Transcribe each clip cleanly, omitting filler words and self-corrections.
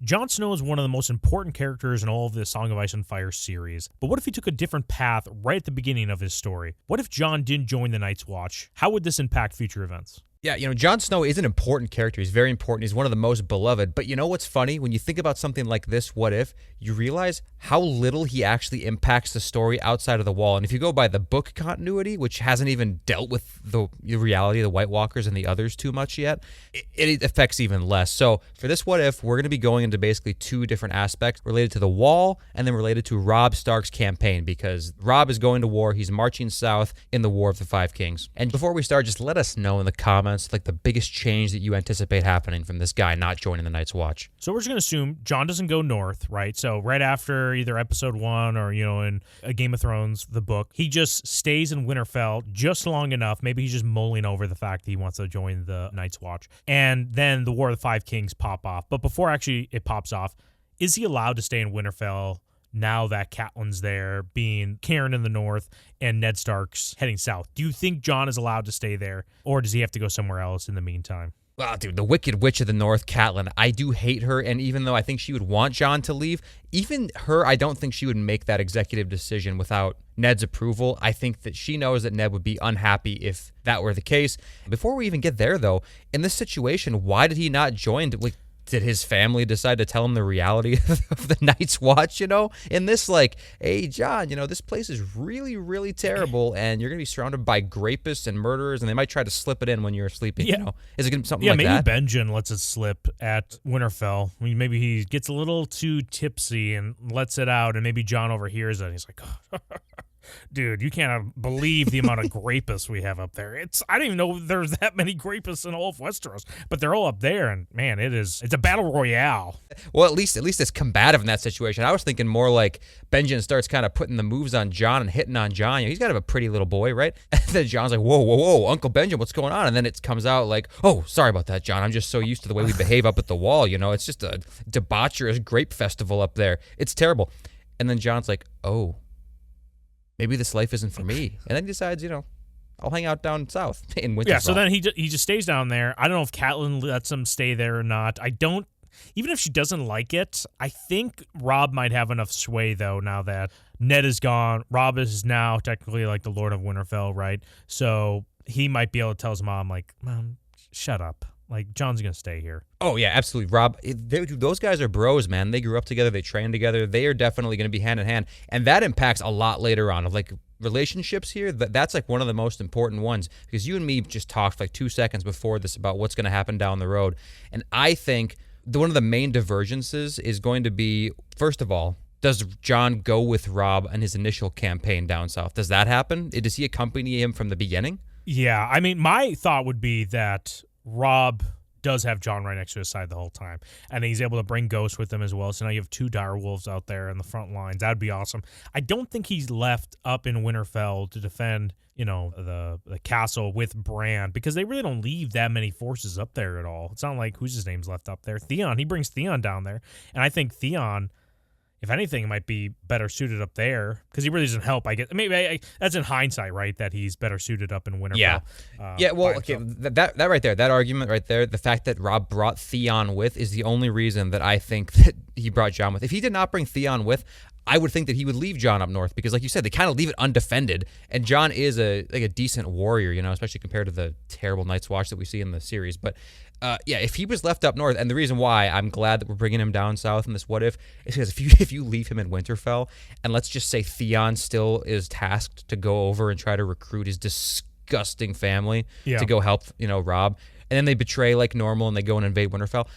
Jon Snow is one of the most important characters in all of the Song of Ice and Fire series, but what if he took a different path right at the beginning of his story? What if Jon didn't join the Night's Watch? How would this impact future events? Yeah, Jon Snow is an important character. He's very important. He's one of the most beloved. But you know what's funny? When you think about something like this, what if, you realize how little he actually impacts the story outside of the wall. And if you go by the book continuity, which hasn't even dealt with the reality of the White Walkers and the others too much yet, it affects even less. So for this what if, we're going to be going into basically two different aspects related to the wall and then related to Robb Stark's campaign, because Robb is going to war. He's marching south in the War of the Five Kings. And before we start, just let us know in the comments like the biggest change that you anticipate happening from this guy not joining the Night's Watch. So we're just going to assume Jon doesn't go north, right? So right after either episode 1 or, in A Game of Thrones, the book, he just stays in Winterfell just long enough. Maybe he's just mulling over the fact that he wants to join the Night's Watch. And then the War of the Five Kings pop off. But before actually it pops off, is he allowed to stay in Winterfell now that Catelyn's there, being Karen in the north and Ned Stark's heading south? Do you think Jon is allowed to stay there, or does he have to go somewhere else in the meantime? Well, dude, the Wicked Witch of the North, Catelyn, I do hate her, and even though I think she would want Jon to leave, even her, I don't think she would make that executive decision without Ned's approval. I think that she knows that Ned would be unhappy if that were the case. Before we even get there, though, in this situation, why did he not join? Did his family decide to tell him the reality of the Night's Watch, In this, hey, Jon, this place is really, really terrible, and you're going to be surrounded by grapists and murderers, and they might try to slip it in when you're sleeping, Is it going to be something like that? Yeah, maybe Benjen lets it slip at Winterfell. I mean, maybe he gets a little too tipsy and lets it out, and maybe Jon overhears it, and he's like, dude, you can't believe the amount of grapists we have up there. I didn't even know there's that many grapists in all of Westeros, but they're all up there, and man, it's a battle royale. Well, at least it's combative in that situation. I was thinking more like Benjen starts kind of putting the moves on Jon and hitting on Jon. He's got to have a pretty little boy, right? And then Jon's like, whoa, Uncle Benjen, what's going on? And then it comes out like, oh, sorry about that, Jon. I'm just so used to the way we behave up at the wall. It's just a debaucherous grape festival up there. It's terrible. And then Jon's like, oh, maybe this life isn't for me. And then he decides, I'll hang out down south in Winterfell. Yeah, so then he just stays down there. I don't know if Catelyn lets him stay there or not. Even if she doesn't like it, I think Robb might have enough sway, though, now that Ned is gone. Robb is now technically like the Lord of Winterfell, right? So he might be able to tell his mom, Mom, shut up. Jon's going to stay here. Oh, yeah, absolutely. Robb, those guys are bros, man. They grew up together. They trained together. They are definitely going to be hand in hand. And that impacts a lot later on of relationships here. That's one of the most important ones, because you and me just talked 2 seconds before this about what's going to happen down the road. And I think one of the main divergences is going to be, first of all, does Jon go with Robb on his initial campaign down south? Does that happen? Does he accompany him from the beginning? Yeah, I mean, my thought would be that Robb does have Jon right next to his side the whole time, and he's able to bring Ghost with him as well. So now you have 2 direwolves out there in the front lines. That'd be awesome. I don't think he's left up in Winterfell to defend, the castle with Bran, because they really don't leave that many forces up there at all. It's not like who's his name's left up there. Theon, he brings Theon down there, and I think Theon, if anything, might be better suited up there, because he really doesn't help. I guess maybe that's in hindsight, right? That he's better suited up in Winterfell. Yeah. Well, okay. That right there, that argument right there, the fact that Robb brought Theon with is the only reason that I think that he brought Jon with. If he did not bring Theon with, I would think that he would leave Jon up north, because, like you said, they kind of leave it undefended. And Jon is a decent warrior, especially compared to the terrible Night's Watch that we see in the series. But if he was left up north, and the reason why I'm glad that we're bringing him down south in this what if is because if you leave him in Winterfell, and let's just say Theon still is tasked to go over and try to recruit his disgusting family to go help Robb, and then they betray like normal and they go and invade Winterfell,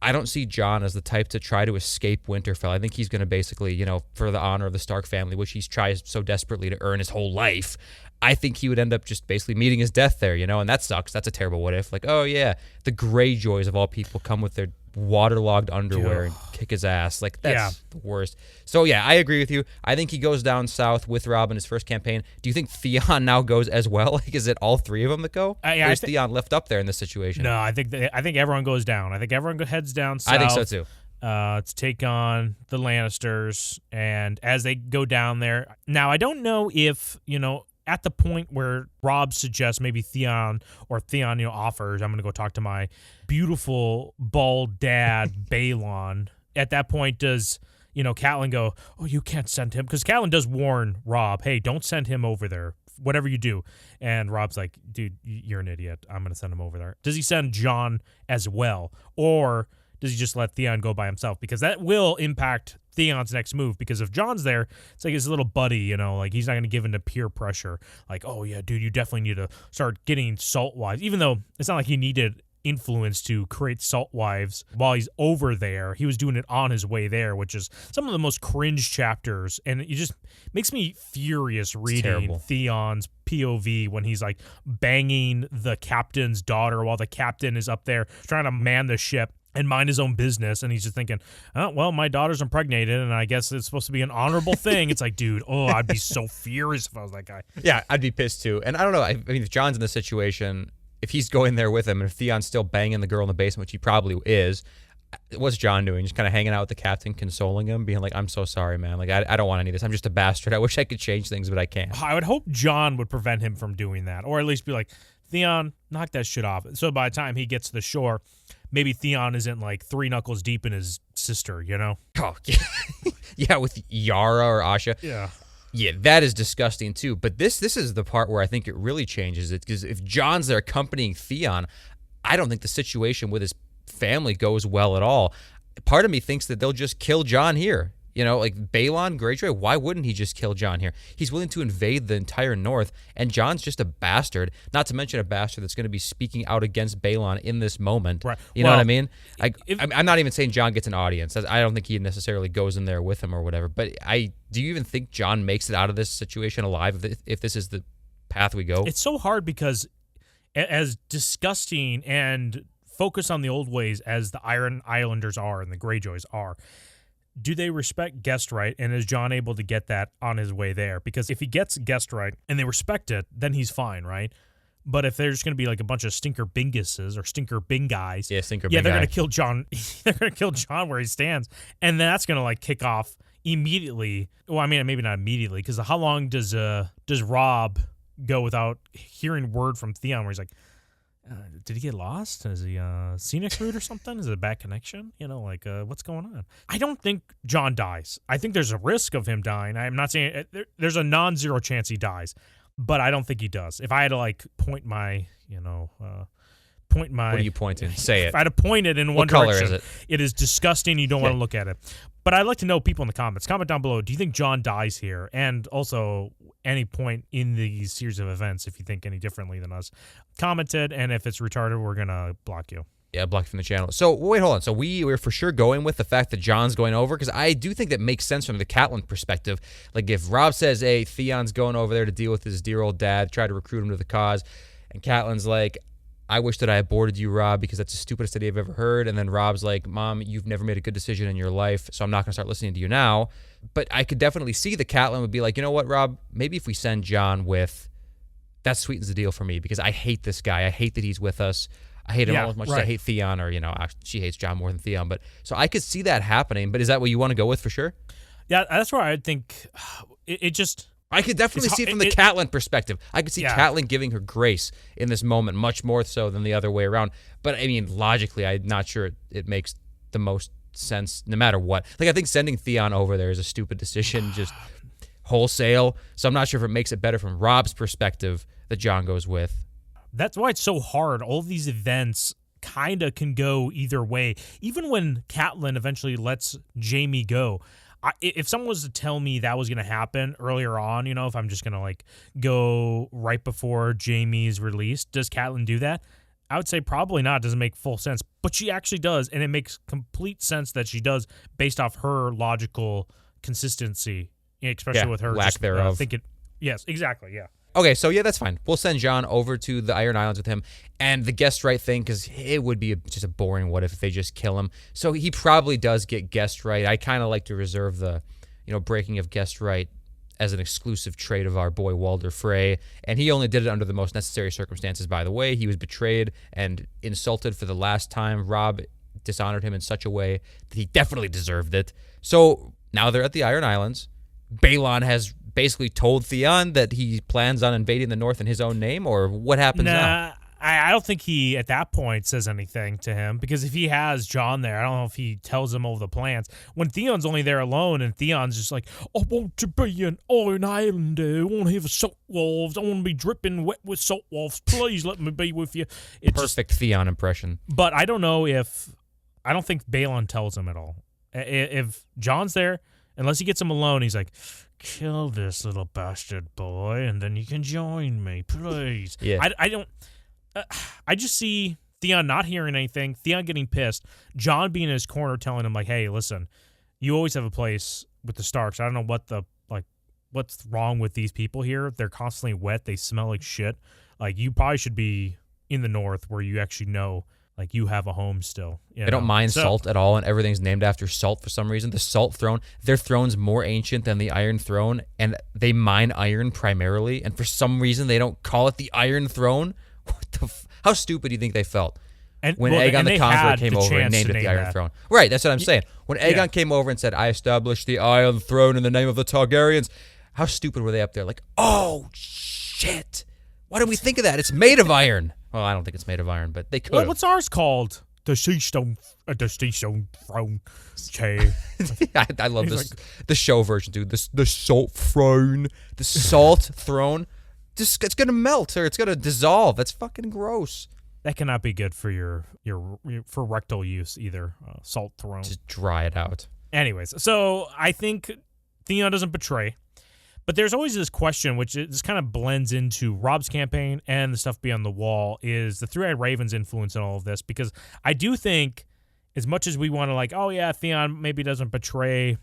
I don't see Jon as the type to try to escape Winterfell. I think he's going to basically, for the honor of the Stark family, which he's tried so desperately to earn his whole life, I think he would end up just basically meeting his death there, and that sucks. That's a terrible what if. Oh, yeah, the Greyjoys of all people come with their waterlogged underwear and kick his ass. That's the worst. So, yeah, I agree with you. I think he goes down south with Robb in his first campaign. Do you think Theon now goes as well? Is it all 3 of them that go? Or is Theon left up there in this situation? No, I think everyone goes down. I think everyone heads down south. I think so, too. To take on the Lannisters, and as they go down there. Now, I don't know if, at the point where Robb suggests maybe Theon offers, I'm going to go talk to my beautiful bald dad, Balon, at that point, does Catelyn go, oh, you can't send him? Because Catelyn does warn Robb, hey, don't send him over there, whatever you do. And Robb's like, dude, you're an idiot. I'm going to send him over there. Does he send Jon as well? Or does he just let Theon go by himself? Because that will impact Theon's next move. Because if Jon's there, it's like his little buddy, like he's not going to give in to peer pressure. Like, oh, yeah, dude, you definitely need to start getting salt wives. Even though it's not like he needed influence to create salt wives while he's over there. He was doing it on his way there, which is some of the most cringe chapters. And it just makes me furious reading Theon's POV when he's like banging the captain's daughter while the captain is up there trying to man the ship and mind his own business, and he's just thinking, oh, well, my daughter's impregnated, and I guess it's supposed to be an honorable thing. It's like, dude, I'd be so furious if I was that guy. Yeah, I'd be pissed too. And I don't know, I mean, if Jon's in this situation, if he's going there with him, and if Theon's still banging the girl in the basement, which he probably is, what's Jon doing? Just kind of hanging out with the captain, consoling him, being like, I'm so sorry, man. Like, I don't want any of this. I'm just a bastard. I wish I could change things, but I can't. I would hope Jon would prevent him from doing that, or at least be like, Theon, knock that shit off. So by the time he gets to the shore, maybe Theon isn't like 3 knuckles deep in his sister, Oh, yeah. Yeah, with Yara or Asha. Yeah. Yeah, that is disgusting too. But this is the part where I think it really changes it, because if Jon's there accompanying Theon, I don't think the situation with his family goes well at all. Part of me thinks that they'll just kill Jon here. Like Balon Greyjoy, why wouldn't he just kill Jon here? He's willing to invade the entire North, and Jon's just a bastard, not to mention a bastard that's going to be speaking out against Balon in this moment. Right. You know what I mean? I'm not even saying Jon gets an audience. I don't think he necessarily goes in there with him or whatever, but do you even think Jon makes it out of this situation alive if this is the path we go? It's so hard because as disgusting and focused on the old ways as the Iron Islanders are and the Greyjoys are, do they respect guest right, and is Jon able to get that on his way there? Because if he gets guest right and they respect it, then he's fine, right? But if there's going to be like a bunch of stinker binguses or stinker bing guys, they're going to kill Jon. They're going to kill Jon where he stands, and that's going to like kick off immediately. Well, I mean, maybe not immediately, because how long does Robb go without hearing word from Theon where he's like, did he get lost? Is he scenic route or something? Is it a bad connection? What's going on? I don't think Jon dies. I think there's a risk of him dying. I'm not saying there's a non-zero chance he dies, but I don't think he does. If I had to point my. What are you pointing? Say it. If I had to point it in one direction, direction, is it? It is disgusting. You don't want to look at it. But I'd like to know people in the comments. Comment down below. Do you think Jon dies here? And also any point in the series of events if you think any differently than us. Comment it, and if it's retarded, we're going to block you. Yeah, blocked from the channel. So, wait, hold on. So, we're for sure going with the fact that Jon's going over, because I do think that makes sense from the Catelyn perspective. Like, if Robb says, hey, Theon's going over there to deal with his dear old dad, try to recruit him to the cause, and Catelyn's like, I wish that I aborted you, Robb, because that's the stupidest idea I've ever heard. And then Robb's like, Mom, you've never made a good decision in your life, so I'm not going to start listening to you now. But I could definitely see that Catelyn would be like, you know what, Robb, maybe if we send Jon with, that sweetens the deal for me, because I hate this guy. I hate that he's with us. I hate him all as much as I hate Theon, or, she hates Jon more than Theon. But so I could see that happening. But is that what you want to go with for sure? Yeah, that's where I think it just... I could definitely see it from the Catelyn perspective. I could see Catelyn giving her grace in this moment much more so than the other way around. But, I mean, logically, I'm not sure it makes the most sense no matter what. Like, I think sending Theon over there is a stupid decision, just wholesale. So I'm not sure if it makes it better from Robb's perspective that Jon goes with. That's why it's so hard. All of these events kind of can go either way. Even when Catelyn eventually lets Jaime go, if someone was to tell me that was going to happen earlier on, if I'm just going to go right before Jaime's release, does Catelyn do that? I would say probably not. It doesn't make full sense, but she actually does, and it makes complete sense that she does based off her logical consistency, especially with her lack thereof. Yes, exactly. Yeah. Okay, so yeah, that's fine. We'll send Jon over to the Iron Islands with him, and the guest right thing, because it would be just a boring what if they just kill him. So he probably does get guest right. I kind of like to reserve the, breaking of guest right as an exclusive trait of our boy Walder Frey, and he only did it under the most necessary circumstances, by the way. He was betrayed and insulted for the last time. Robb dishonored him in such a way that he definitely deserved it. So now they're at the Iron Islands. Balon has basically told Theon that he plans on invading the North in his own name, or what happens now? I don't think he, at that point, says anything to him, because if he has Jon there, I don't know if he tells him all the plans. When Theon's only there alone, and Theon's just like, I want to be an Iron Islander. I want to have salt wolves. I want to be dripping wet with salt wolves. Please let me be with you. Perfect Theon impression. But I don't know if, I don't think Balon tells him at all. If Jon's there, unless he gets him alone, he's like, kill this little bastard boy, and then you can join me, please. Yeah. I don't. I just see Theon not hearing anything, Theon getting pissed, Jon being in his corner telling him, like, hey, listen, you always have a place with the Starks. I don't know what's wrong with these people here. They're constantly wet. They smell like shit. Like, you probably should be in the north where you actually know, like, you have a home still. They don't mind salt at all, and everything's named after salt for some reason. The Salt Throne, their throne's more ancient than the Iron Throne, and they mine iron primarily, and for some reason they don't call it the Iron Throne. How stupid do you think they felt when Aegon the Conqueror came over and named it the Iron Throne? Right, that's what I'm saying. When Aegon came over and said, I established the Iron Throne in the name of the Targaryens, how stupid were they up there? Like, oh, shit. Why didn't we think of that? It's made of iron. Well, I don't think it's made of iron, but they could. Well, what's ours called? The Seastone Throne. Okay. I love this. Like, the show version, dude. The Salt Throne. The Salt Throne. Just, it's gonna melt or it's gonna dissolve. That's fucking gross. That cannot be good for your for rectal use either. Salt Throne. Just dry it out. Anyways, so I think Theon doesn't betray, but there's always this question, which just kind of blends into Robb's campaign and the stuff beyond the wall, is the Three-Eyed Raven's influence in all of this, because I do think, as much as we want to, like, oh yeah, Theon maybe doesn't betray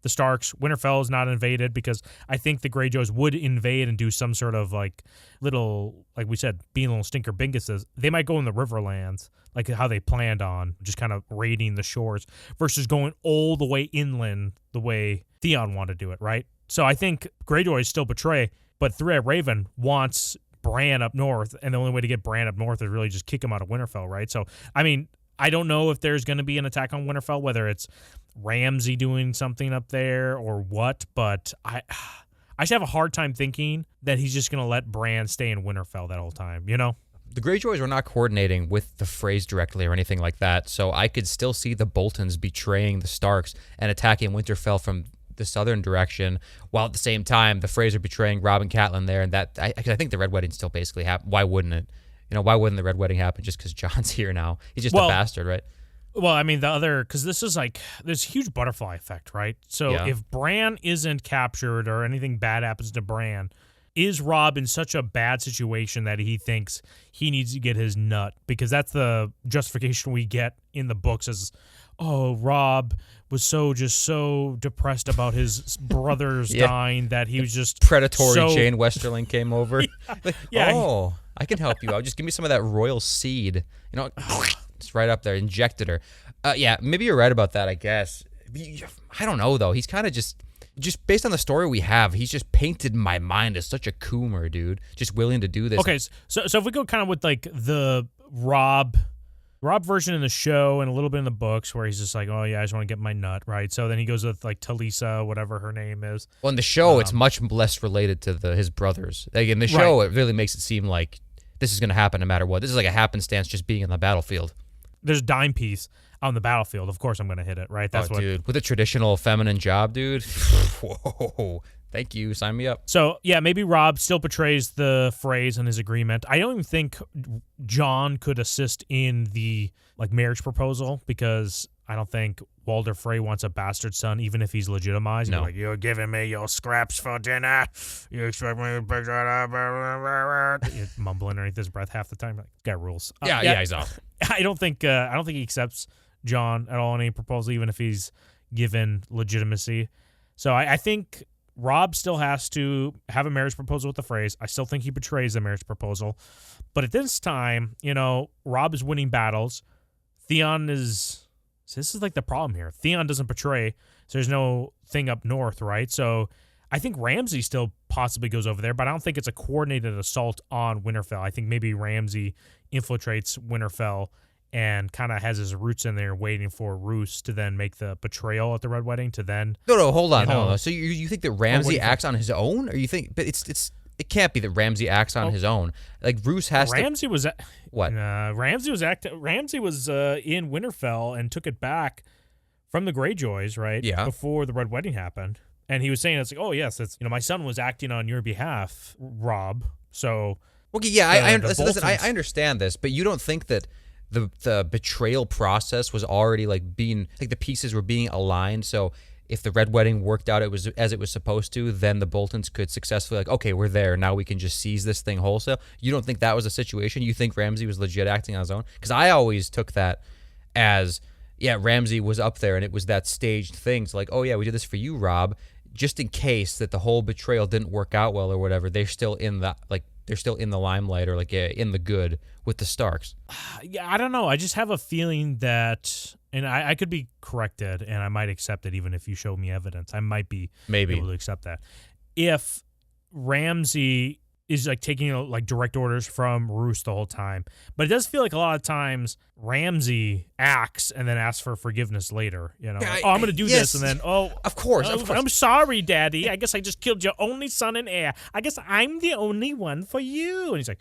the Starks, Winterfell is not invaded, because I think the Greyjoys would invade and do some sort of, like, little, like we said, being little stinker binguses. They might go in the Riverlands, like how they planned on, just kind of raiding the shores, versus going all the way inland the way Theon wanted to do it, right? So I think Greyjoys still betray, but Three-Eyed Raven wants Bran up north, and the only way to get Bran up north is really just kick him out of Winterfell, right? So, I mean, I don't know if there's going to be an attack on Winterfell, whether it's Ramsay doing something up there or what, but I just have a hard time thinking that he's just going to let Bran stay in Winterfell that whole time, you know? The Greyjoys were not coordinating with the Freys directly or anything like that, so I could still see the Boltons betraying the Starks and attacking Winterfell from the southern direction, while at the same time the Freys are betraying Robb and Catelyn there, and that I think the Red Wedding still basically happened. Why wouldn't it? You know, why wouldn't the Red Wedding happen just because Jon's here now? He's just a bastard, right? Well, I mean, because this is like, there's a huge butterfly effect, right? So if Bran isn't captured or anything bad happens to Bran, is Robb in such a bad situation that he thinks he needs to get his nut? Because that's the justification we get in the books as, oh, Robb was so depressed about his brothers dying that he was just predatory. Jane Westerling came over. Oh, I can help you out. Just give me some of that royal seed. You know, it's right up there. Injected her. Yeah, maybe you're right about that, I guess. I don't know, though. He's kind of just based on the story we have, he's just painted my mind as such a coomer, dude. Just willing to do this. Okay, so if we go kind of with, like, the Robb version in the show and a little bit in the books, where he's just like, oh yeah, I just want to get my nut, right? So then he goes with, like, Talisa, whatever her name is. Well, in the show, it's much less related to his brothers. Like, in the show, it really makes it seem like this is going to happen no matter what. This is like a happenstance just being in the battlefield. There's a dime piece on the battlefield. Of course I'm going to hit it, right? That's dude. With a traditional feminine job, dude. Whoa. Thank you. Sign me up. So, yeah, maybe Robb still betrays the Freys in his agreement. I don't even think Jon could assist in the, like, marriage proposal, because I don't think Walder Frey wants a bastard son, even if he's legitimized. No. Like, you're giving me your scraps for dinner. You expect me to pick that up? You're mumbling underneath his breath half the time. Like, guy rules. Yeah, he's off. I don't think he accepts Jon at all in any proposal, even if he's given legitimacy. So I think Robb still has to have a marriage proposal with the Freys. I still think he betrays the marriage proposal. But at this time, you know, Robb is winning battles. Theon is... So this is like the problem here. Theon doesn't betray, so there's no thing up north, right? So I think Ramsay still possibly goes over there, but I don't think it's a coordinated assault on Winterfell. I think maybe Ramsay infiltrates Winterfell and kind of has his roots in there waiting for Roose to then make the betrayal at the Red Wedding to then... No, hold on. So you think that Ramsay acts on his own? Or you think... But it's it can't be that Ramsay acts on his own. Like Roose has Ramsay was what? Ramsay was in Winterfell and took it back from the Greyjoys, right? Yeah. Before the Red Wedding happened, and he was saying it's like, oh yes, it's my son was acting on your behalf, Robb. So okay, yeah, I understand this, but you don't think that the betrayal process was already like being like the pieces were being aligned, so if the Red Wedding worked out as it was supposed to, then the Boltons could successfully like, okay, we're there. Now we can just seize this thing wholesale. You don't think that was a situation? You think Ramsay was legit acting on his own? Because I always took that as, yeah, Ramsay was up there and it was that staged thing. So like, oh yeah, we did this for you, Robb, just in case that the whole betrayal didn't work out well or whatever. They're still in the limelight or like in the good with the Starks. Yeah, I don't know. I just have a feeling that, and I could be corrected, and I might accept it even if you show me evidence. I might be able to accept that. If Ramsay is like taking like direct orders from Roose the whole time, but it does feel like a lot of times Ramsay acts and then asks for forgiveness later. I'm going to do this, and then of course. I'm sorry, Daddy. I guess I just killed your only son and heir. I guess I'm the only one for you. And he's like,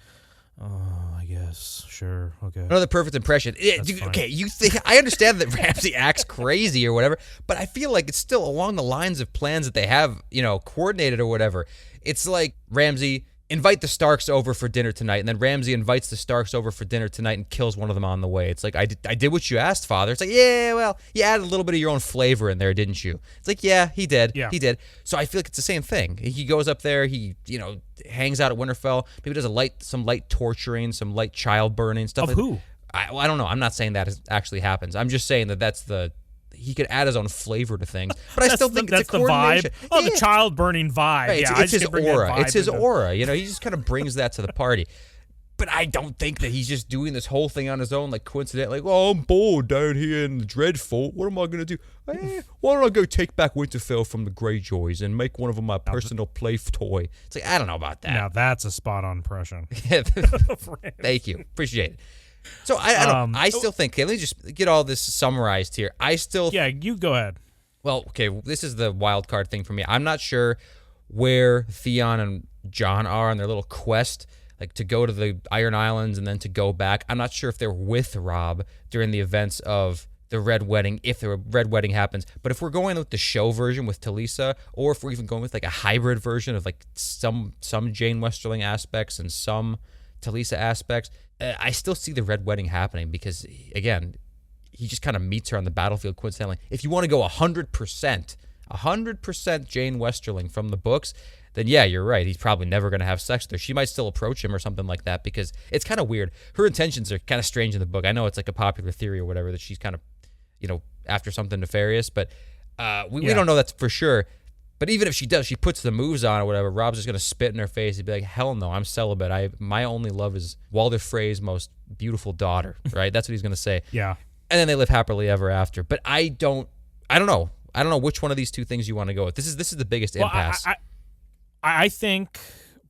oh, I guess, sure, okay. Another perfect impression. Okay, you think I understand that Ramsay acts crazy or whatever, but I feel like it's still along the lines of plans that they have, coordinated or whatever. It's like Ramsay invite the Starks over for dinner tonight, and then Ramsay invites the Starks over for dinner tonight and kills one of them on the way. It's like, I did what you asked, Father. It's like, yeah, well, you added a little bit of your own flavor in there, didn't you? It's like, yeah, he did. Yeah. He did. So I feel like it's the same thing. He goes up there, he, hangs out at Winterfell, maybe does some light torturing, some light child burning, stuff. Of who? I don't know. I'm not saying that actually happens. I'm just saying that he could add his own flavor to things, but I still think it's a coordination. The vibe. Oh, yeah. The child burning vibe. Right, yeah, it's his aura. It's his aura. He just kind of brings that to the party. But I don't think that he's just doing this whole thing on his own, like coincidentally. Like, I'm bored down here in the Dreadful. What am I going to do? Why don't I go take back Winterfell from the Greyjoys and make one of them my personal play toy? It's like, I don't know about that. Now that's a spot-on impression. Thank you. Appreciate it. So I still think, okay, let me just get all this summarized here. Yeah, you go ahead. Well, okay, this is the wild card thing for me. I'm not sure where Theon and Jon are on their little quest, like to go to the Iron Islands and then to go back. I'm not sure if they're with Robb during the events of the Red Wedding, if the Red Wedding happens. But if we're going with the show version with Talisa, or if we're even going with like a hybrid version of like some Jane Westerling aspects and some Talisa aspects, I still see the Red Wedding happening because, again, he just kind of meets her on the battlefield coincidentally. If you want to go 100% Jane Westerling from the books, then yeah, you're right. He's probably never going to have sex with her. She might still approach him or something like that because it's kind of weird. Her intentions are kind of strange in the book. I know it's like a popular theory or whatever that she's kind of, after something nefarious, but we don't know that for sure. But even if she does, she puts the moves on or whatever, Robb's just going to spit in her face. He'd be like, hell no, I'm celibate. My only love is Walder Frey's most beautiful daughter, right? That's what he's going to say. Yeah. And then they live happily ever after. But I don't know. I don't know which one of these two things you want to go with. This is the biggest impasse. I think,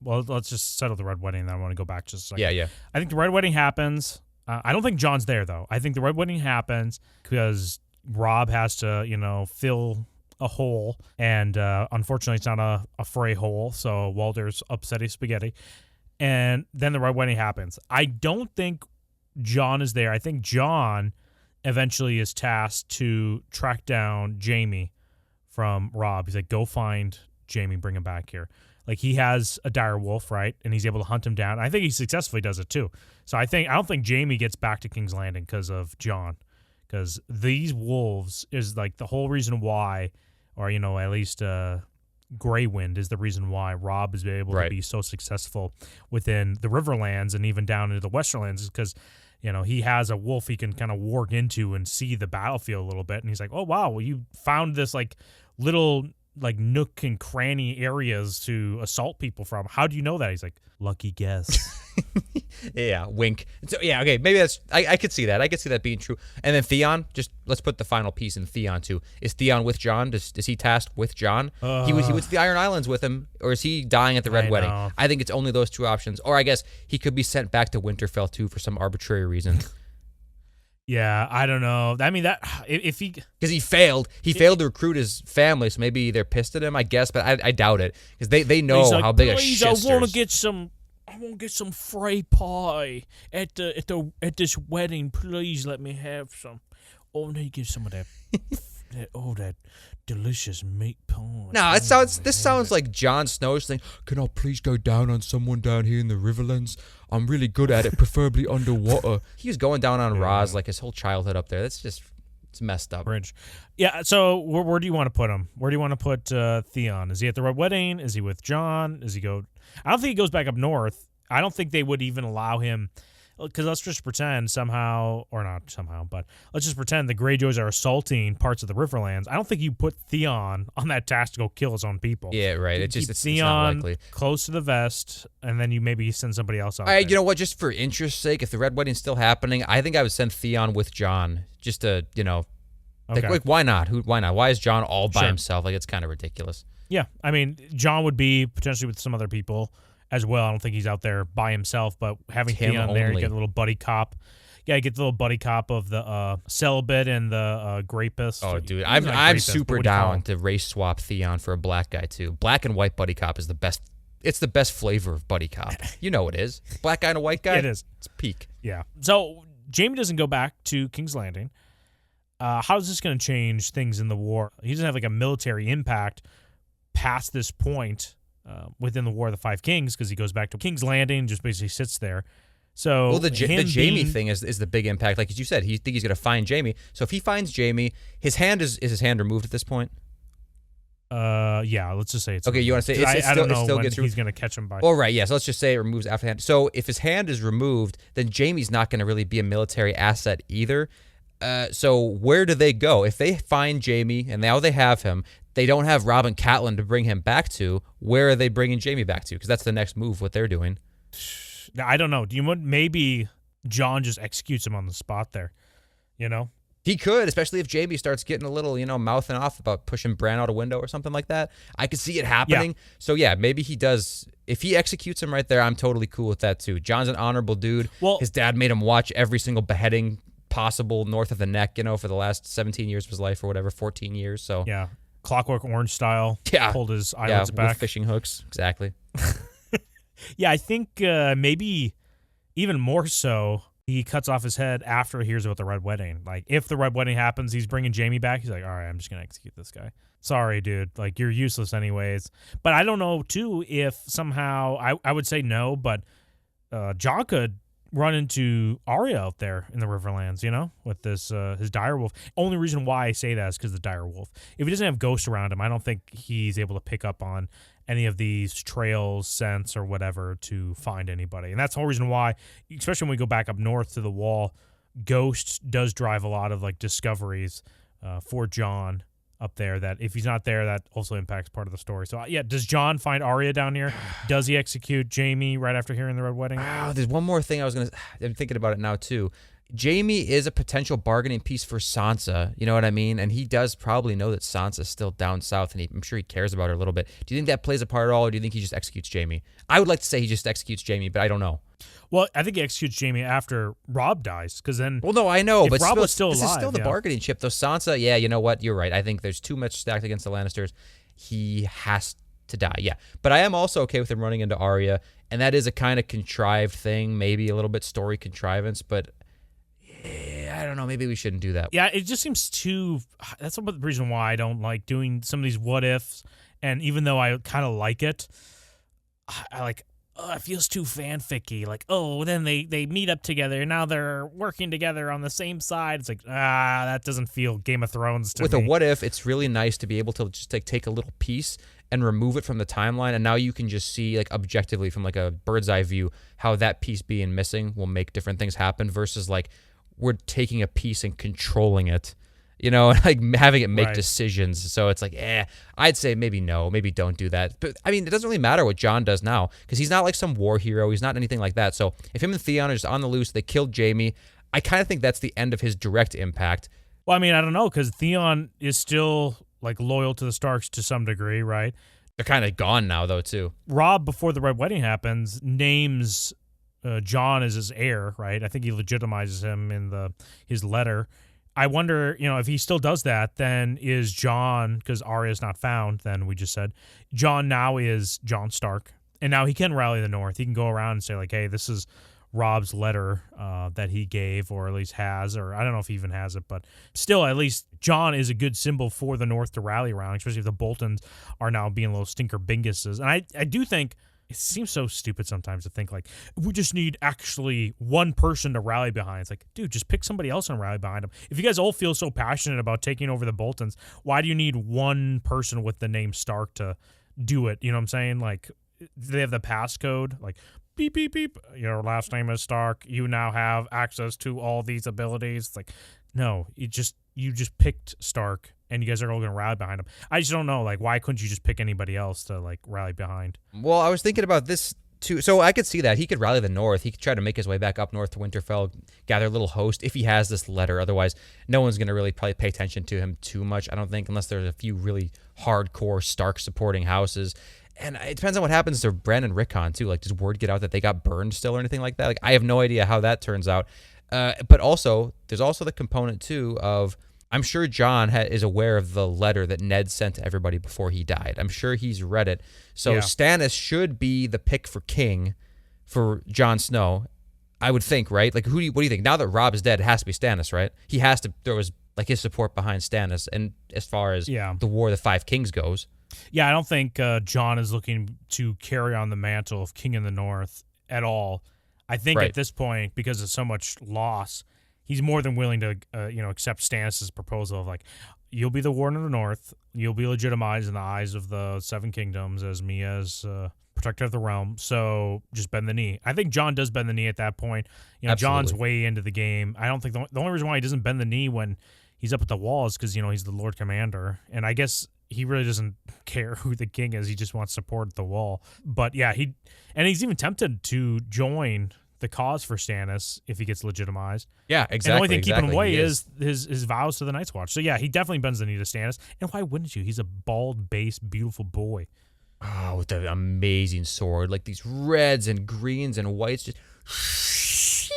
well, let's just settle the Red Wedding, and then I want to go back just a second. Yeah. I think the Red Wedding happens. I don't think Jon's there, though. I think the Red Wedding happens because Robb has to, fill a hole, and unfortunately it's not a Frey hole, so Walter's upsetty spaghetti, and then the Red Wedding happens. I don't think Jon is there. I think Jon eventually is tasked to track down Jaime from Robb. He's like, go find Jaime, bring him back here. Like, he has a dire wolf, right, and he's able to hunt him down. I think he successfully does it too. So I don't think Jaime gets back to King's Landing because of Jon, because these wolves is like the whole reason why, or, at least Grey Wind is the reason why Robb is able to be so successful within the Riverlands and even down into the Westerlands, is because, he has a wolf he can kind of walk into and see the battlefield a little bit. And he's like, oh, wow, well, you found this like little like nook and cranny areas to assault people from. How do you know that? He's like, lucky guess. Yeah, wink. So yeah, okay, maybe that's I could see that. I could see that being true. And then Theon, just let's put the final piece in Theon too. Is Theon with Jon? Is he tasked with Jon? He was to the Iron Islands with him, or is he dying at the Red Wedding? I think it's only those two options. Or I guess he could be sent back to Winterfell too for some arbitrary reason. Yeah, I don't know. I mean, that if he because he failed to recruit his family, so maybe they're pissed at him, I guess, but I doubt it because they know he's like, how big a please, shitsters. I want to get some Frey pie at this wedding. Please let me have some. Oh, no, you give some of that. that delicious meat pie. No, this sounds like Jon Snow's thing. Can I please go down on someone down here in the Riverlands? I'm really good at it, preferably underwater. He was going down on Roz like his whole childhood up there. That's just, it's messed up. Bridge. Yeah, so where do you want to put him? Where do you want to put Theon? Is he at the Red Wedding? Is he with Jon? I don't think he goes back up north. I don't think they would even allow him, because let's just pretend somehow, or not somehow, but let's just pretend the Greyjoys are assaulting parts of the Riverlands. I don't think you put Theon on that task to go kill his own people. Yeah, right. It's Theon not likely. Close to the vest, and then you maybe send somebody else out there. You know what? Just for interest's sake, if the Red Wedding's still happening, I think I would send Theon with Jon, just to, Okay. like, why not? Why not? Why is Jon all by himself? Like, it's kind of ridiculous. Yeah, I mean, Jon would be potentially with some other people as well. I don't think he's out there by himself, but having Theon there, you get a little buddy cop. Yeah, you get the little buddy cop of the celibate and the rapist. Oh, dude, I'm super down to race swap Theon for a black guy too. Black and white buddy cop is the best. It's the best flavor of buddy cop. You know it is. Black guy and a white guy. It is. It's peak. Yeah. So Jaime doesn't go back to King's Landing. How is this going to change things in the war? He doesn't have like a military impact past this point within the War of the Five Kings, because he goes back to King's Landing and just basically sits there. So well, the Jaime thing is the big impact. Like as you said, he's going to find Jaime. So if he finds Jaime, his hand is his hand removed at this point? Yeah, let's just say it's okay. removed. You want to say I don't know when gets he's going to catch him by. Well, right, yeah. So let's just say it removes after the hand. So if his hand is removed, then Jaime's not going to really be a military asset either. So where do they go if they find Jaime and now they have him? They don't have Robb and Catelyn to bring him back to. Where are they bringing Jaime back to? Because that's the next move. What they're doing. I don't know. Do you want maybe Jon just executes him on the spot there? He could, especially if Jaime starts getting a little, mouthing off about pushing Bran out a window or something like that. I could see it happening. Yeah. So yeah, maybe he does. If he executes him right there, I'm totally cool with that too. Jon's an honorable dude. Well, his dad made him watch every single beheading possible north of the neck, for the last 17 years of his life or whatever, 14 years. So yeah, Clockwork Orange style. Yeah, pulled his eyelids back with fishing hooks. Exactly. Yeah, I think maybe even more so, he cuts off his head after he hears about the Red Wedding. Like, if the Red Wedding happens, he's bringing Jaime back. He's like, all right, I'm just going to execute this guy. Sorry, dude. Like, you're useless anyways. But I don't know, too, if somehow, I would say no, but Jon could run into Arya out there in the Riverlands, with this his direwolf. Only reason why I say that is because of the direwolf. If he doesn't have ghosts around him, I don't think he's able to pick up on any of these trails, scents, or whatever to find anybody. And that's the whole reason why, especially when we go back up north to the Wall, Ghost does drive a lot of like discoveries for Jon up there, that if he's not there, that also impacts part of the story. So yeah, does Jon find Arya down here? Does he execute Jaime right after hearing the Red Wedding? Oh, there's one more thing I'm thinking about it now too. Jaime is a potential bargaining piece for Sansa, you know what I mean? And he does probably know that Sansa's still down south, and I'm sure he cares about her a little bit. Do you think that plays a part at all, or do you think he just executes Jaime? I would like to say he just executes Jaime, but I don't know. Well, I think he executes Jaime after Robb dies, because then... Well, no, I know, but Robb was still alive, this is still the bargaining chip, though. Sansa, yeah, you know what? You're right. I think there's too much stacked against the Lannisters. He has to die, yeah. But I am also okay with him running into Arya, and that is a kind of contrived thing, maybe a little bit story contrivance, but... I don't know. Maybe we shouldn't do that. Yeah, it just seems too... That's the reason why I don't like doing some of these what-ifs. And even though I kind of like it, it feels too fanficky. Like, then they meet up together. And now they're working together on the same side. It's like, that doesn't feel Game of Thrones to me. With a what-if, it's really nice to be able to just take a little piece and remove it from the timeline. And now you can just see, like, objectively from, like, a bird's eye view how that piece being missing will make different things happen versus, like, we're taking a piece and controlling it, like having it make decisions. So it's like, I'd say maybe no, maybe don't do that. But I mean, it doesn't really matter what Jon does now because he's not like some war hero. He's not anything like that. So if him and Theon are just on the loose, they killed Jaime, I kind of think that's the end of his direct impact. Well, I mean, I don't know, because Theon is still like loyal to the Starks to some degree, right? They're kind of gone now, though, too. Robb, before the Red Wedding happens, names Jon is his heir, right? I think he legitimizes him in his letter. I wonder, if he still does that, then is Jon, because Arya's not found, then we just said, Jon now is Jon Stark. And now he can rally the North. He can go around and say, like, hey, this is Robb's letter that he gave, or at least has, or I don't know if he even has it, but still, at least Jon is a good symbol for the North to rally around, especially if the Boltons are now being little stinker binguses. And I do think it seems so stupid sometimes to think, like, we just need actually one person to rally behind. It's like, dude, just pick somebody else and rally behind them. If you guys all feel so passionate about taking over the Boltons, why do you need one person with the name Stark to do it? You know what I'm saying? Like, they have the passcode, like, beep, beep, beep. Your last name is Stark. You now have access to all these abilities. It's like, no, you just picked Stark, and you guys are all going to rally behind him. I just don't know, like, why couldn't you just pick anybody else to, like, rally behind? Well, I was thinking about this, too. So I could see that. He could rally the North. He could try to make his way back up north to Winterfell, gather a little host if he has this letter. Otherwise, no one's going to really probably pay attention to him too much, I don't think, unless there's a few really hardcore Stark-supporting houses. And it depends on what happens to Bran and Rickon, too. Like, does word get out that they got burned still or anything like that? Like, I have no idea how that turns out. But also, there's also the component, too, of I'm sure Jon is aware of the letter that Ned sent to everybody before he died. I'm sure he's read it. So yeah. Stannis should be the pick for king for Jon Snow, I would think, right? Like, what do you think? Now that Robb is dead, it has to be Stannis, right? He has to throw his support behind Stannis. And as far as the War of the Five Kings goes. Yeah, I don't think Jon is looking to carry on the mantle of King in the North at all. I think at this point, because of so much loss, he's more than willing to accept Stannis' proposal of, like, you'll be the Warden of the North, you'll be legitimized in the eyes of the Seven Kingdoms as me as protector of the realm, so just bend the knee. I think Jon does bend the knee at that point. Jon's way into the game. I don't think the only reason why he doesn't bend the knee when he's up at the wall is because, he's the Lord Commander, and I guess he really doesn't care who the king is. He just wants support at the wall. But yeah, he's even tempted to join the cause for Stannis if he gets legitimized. Yeah, exactly. And the only thing keeping him away is his vows to the Night's Watch. So yeah, he definitely bends the knee to Stannis. And why wouldn't you? He's a bald-based, beautiful boy. Oh, with the amazing sword. Like these reds and greens and whites just...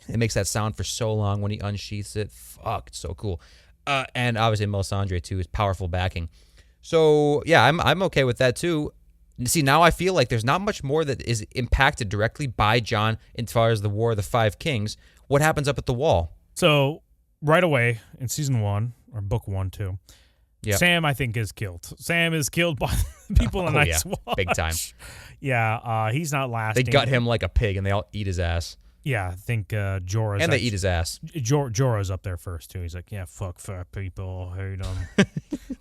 It makes that sound for so long when he unsheaths it. Fuck, it's so cool. And obviously Melisandre too is powerful backing. So yeah, I'm okay with that too. See, now I feel like there's not much more that is impacted directly by Jon as far as the War of the Five Kings. What happens up at the wall? So right away in season 1 or book 1 too, Sam I think is killed. Sam is killed by people in the Night's Watch. Big time. Yeah, he's not lasting. They gut him like a pig and they all eat his ass. Yeah, I think Jorah's... And they eat his ass. Jorah's up there first, too. He's like, yeah, fuck fat people, hate them.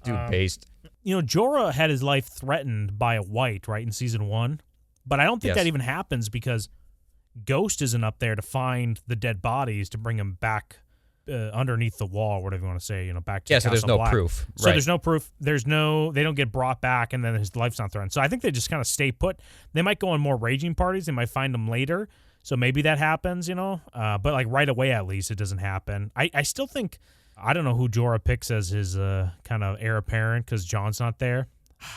Dude, based. Jorah had his life threatened by a white, right, in season 1. But I don't think that even happens because Ghost isn't up there to find the dead bodies to bring him back underneath the wall, whatever you want to say, back to so there's no proof. So there's no proof. They don't get brought back, and then his life's not threatened. So I think they just kind of stay put. They might go on more raging parties. They might find him later. So maybe that happens, but like right away at least it doesn't happen. I still think, I don't know who Jorah picks as his kind of heir apparent because Jon's not there.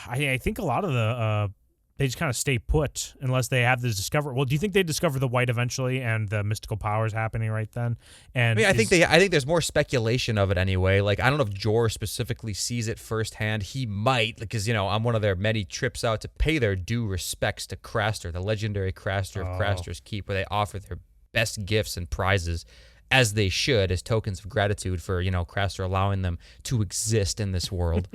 I think a lot of they just kind of stay put unless they have this discover. Well, do you think they discover the white eventually and the mystical powers happening right then? And I think there's more speculation of it anyway. Like, I don't know if Jorah specifically sees it firsthand. He might, because, on one of their many trips out to pay their due respects to Craster, the legendary Craster of Craster's Keep, where they offer their best gifts and prizes, as they should, as tokens of gratitude for, Craster allowing them to exist in this world.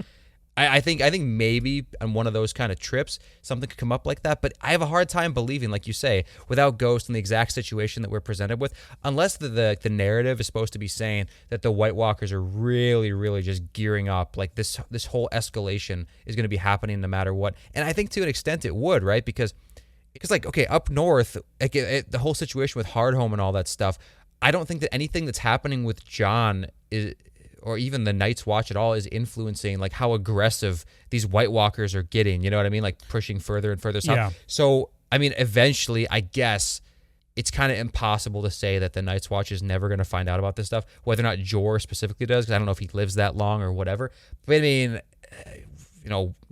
I think maybe on one of those kind of trips, something could come up like that. But I have a hard time believing, like you say, without Ghost in the exact situation that we're presented with, unless the narrative is supposed to be saying that the White Walkers are really, really just gearing up. Like this whole escalation is going to be happening no matter what. And I think to an extent it would, right? Because like, okay, up north, like the whole situation with Hardhome and all that stuff, I don't think that anything that's happening with Jon is... or even the Night's Watch at all is influencing like how aggressive these White Walkers are getting, you know what I mean? Like pushing further and further south. Yeah. So, I mean, eventually, I guess it's kind of impossible to say that the Night's Watch is never going to find out about this stuff, whether or not Jorah specifically does, because I don't know if he lives that long or whatever. But I mean,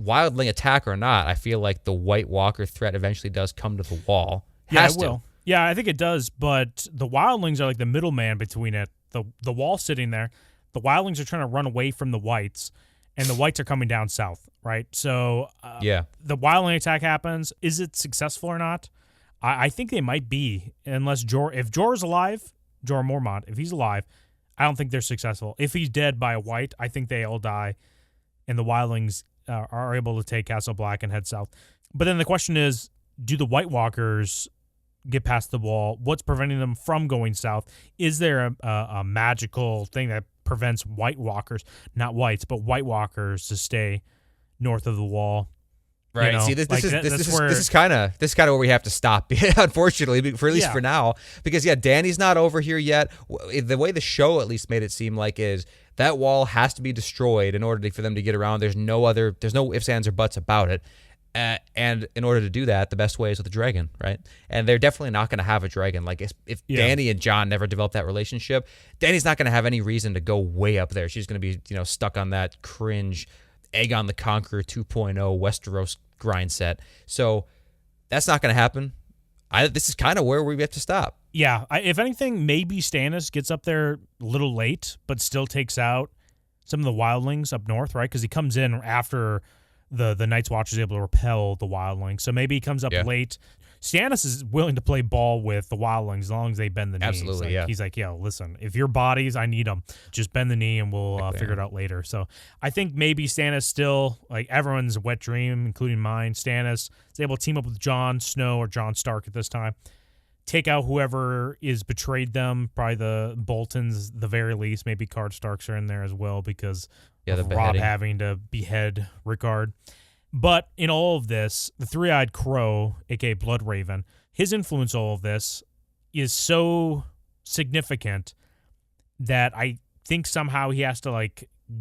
wildling attack or not, I feel like the White Walker threat eventually does come to the wall. It will. Yeah, I think it does, but the wildlings are like the middleman between it. The wall sitting there, the wildlings are trying to run away from the whites, and the whites are coming down south, right? So the wildling attack happens. Is it successful or not? I think they might be, unless if Jorah's alive, Jorah Mormont, if he's alive, I don't think they're successful. If he's dead by a white, I think they all die, and the wildlings are able to take Castle Black and head south. But then the question is, do the White Walkers get past the wall? What's preventing them from going south? Is there a magical thing that prevents White Walkers, not whites, but White Walkers to stay north of the wall? Right. You know, See, this is kind of where we have to stop, unfortunately, for at least for now, because Dany's not over here yet. The way the show at least made it seem like is that wall has to be destroyed in order for them to get around. There's no ifs, ands, or buts about it. And in order to do that, the best way is with a dragon, right? And they're definitely not going to have a dragon. Like if Dany and Jon never develop that relationship, Dany's not going to have any reason to go way up there. She's going to be, stuck on that cringe Aegon the Conqueror 2.0 Westeros grind set. So that's not going to happen. This is kind of where we have to stop. Yeah. If anything, maybe Stannis gets up there a little late, but still takes out some of the wildlings up north, right? Because he comes in after the Night's Watch is able to repel the wildlings. So maybe he comes up late. Stannis is willing to play ball with the wildlings as long as they bend the knee. Absolutely, He's like, listen, if your bodies, I need them. Just bend the knee and we'll figure it out later. So I think maybe Stannis still, like everyone's wet dream, including mine, Stannis is able to team up with Jon Snow or Jon Stark at this time. Take out whoever is betrayed them, probably the Boltons, the very least. Maybe Card Starks are in there as well because of Robb having to behead Rickard. But in all of this, the Three-Eyed Crow, a.k.a. Bloodraven, his influence in all of this is so significant that I think somehow he has to,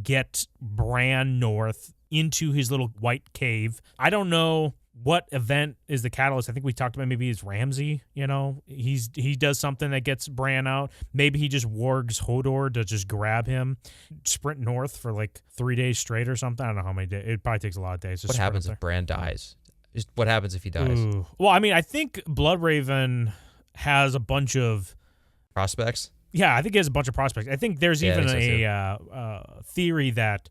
get Bran north into his little white cave. I don't know what event is the catalyst. I think we talked about maybe it's Ramsay, he does something that gets Bran out. Maybe he just wargs Hodor to just grab him, sprint north for 3 days straight or something. I don't know how many days. It probably takes a lot of days. What happens if Bran dies? What happens if he dies? Ooh. Well, I mean, I think Bloodraven has a bunch of prospects. Yeah, I think he has a bunch of prospects. I think there's even a theory that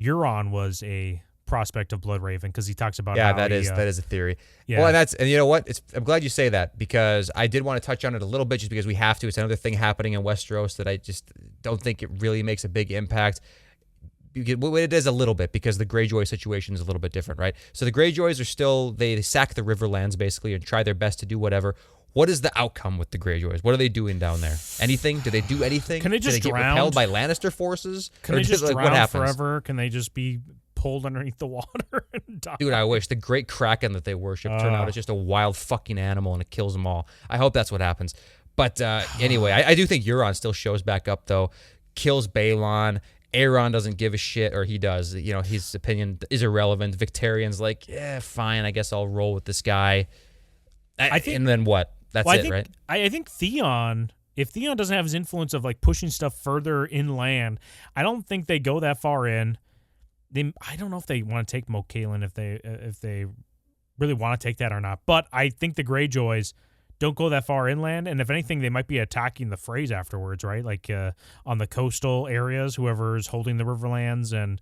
Euron was a prospect of Bloodraven because he talks about that is a theory. Well, and you know what? I'm glad you say that because I did want to touch on it a little bit just because we have to. It's another thing happening in Westeros that I just don't think it really makes a big impact. It is a little bit because the Greyjoy situation is a little bit different, right? So the Greyjoys are still, they sack the Riverlands basically and try their best to do whatever. What is the outcome with the Greyjoys? What are they doing down there? Anything? Do they do anything? Can they just get repelled by Lannister forces? Can they just drown forever? Can they just be pulled underneath the water and die? Dude, I wish. The great Kraken that they worship turned out as just a wild fucking animal and it kills them all. I hope that's what happens. But anyway, I do think Euron still shows back up, though. Kills Balon. Aeron doesn't give a shit, or he does. His opinion is irrelevant. Victarion's like, yeah, fine, I guess I'll roll with this guy. And then what? That's right? I think Theon, if Theon doesn't have his influence of pushing stuff further inland, I don't think they go that far in. I don't know if they want to take Moat Cailin, if they really want to take that or not. But I think the Greyjoys don't go that far inland, and if anything, they might be attacking the Freys afterwards, right? On the coastal areas, whoever's holding the Riverlands. And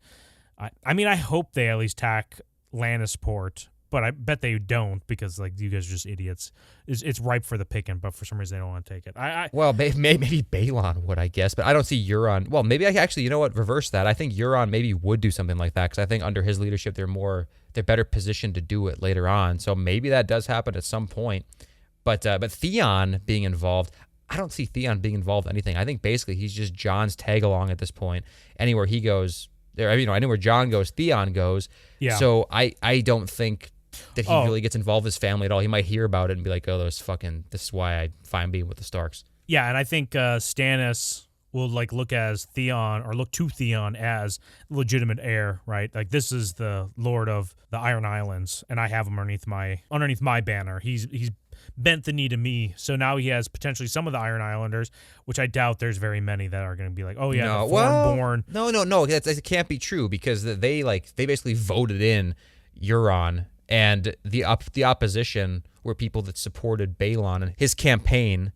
I hope they at least attack Lannisport, but I bet they don't because you guys are just idiots. It's ripe for the picking, but for some reason they don't want to take it. Well, maybe Balon would, I guess, but I don't see Euron. Well, maybe I actually, you know what? Reverse that. I think Euron maybe would do something like that because I think under his leadership they're better positioned to do it later on. So maybe that does happen at some point. But Theon being involved, I don't see Theon being involved in anything. I think basically he's just Jon's tag along at this point. Anywhere he goes, anywhere Jon goes, Theon goes. Yeah. So I don't think that he really gets involved with his family at all. He might hear about it and be like, oh, this is why I find being with the Starks. Yeah, and I think Stannis will look to Theon as legitimate heir, right? This is the Lord of the Iron Islands, and I have him underneath my banner. He's bent the knee to me, so now he has potentially some of the Iron Islanders, which I doubt there's very many that are going to be like, oh yeah, the foreign-born. No, that can't be true because they basically voted in Euron And the opposition were people that supported Balon and his campaign,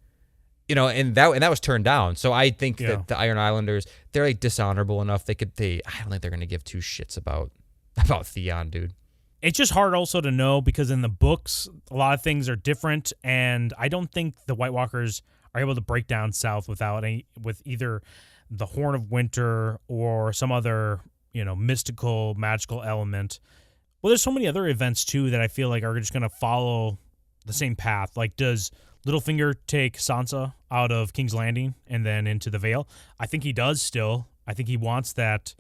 you know, and that was turned down. So I think that the Iron Islanders, they're like dishonorable enough. I don't think they're gonna give two shits about Theon, dude. It's just hard also to know because in the books, a lot of things are different, and I don't think the White Walkers are able to break down south with either the Horn of Winter or some other, you know, mystical, magical element. Well, there's so many other events too that I feel like are just going to follow the same path. Like, does Littlefinger take Sansa out of King's Landing and then into the Vale? I think he does still. I think he wants that,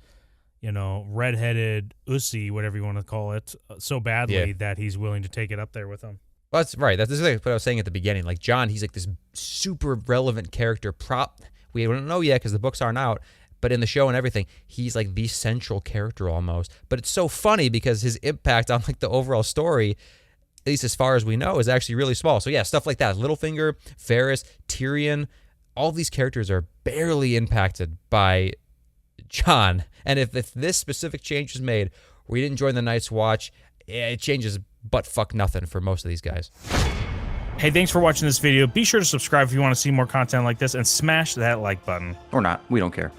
you know, redheaded Ussy, whatever you want to call it, so badly that he's willing to take it up there with him. Well, that's right. That's like what I was saying at the beginning. Like, Jon, he's like this super relevant character. We don't know yet because the books aren't out, but in the show and everything, he's like the central character almost. But it's so funny because his impact on like the overall story, at least as far as we know, is actually really small. So yeah, stuff like that. Littlefinger, Varys, Tyrion, all these characters are barely impacted by Jon. And if this specific change is made, we didn't join the Night's Watch, it changes but fuck nothing for most of these guys. Hey, thanks for watching this video. Be sure to subscribe if you want to see more content like this and smash that like button. Or not, we don't care.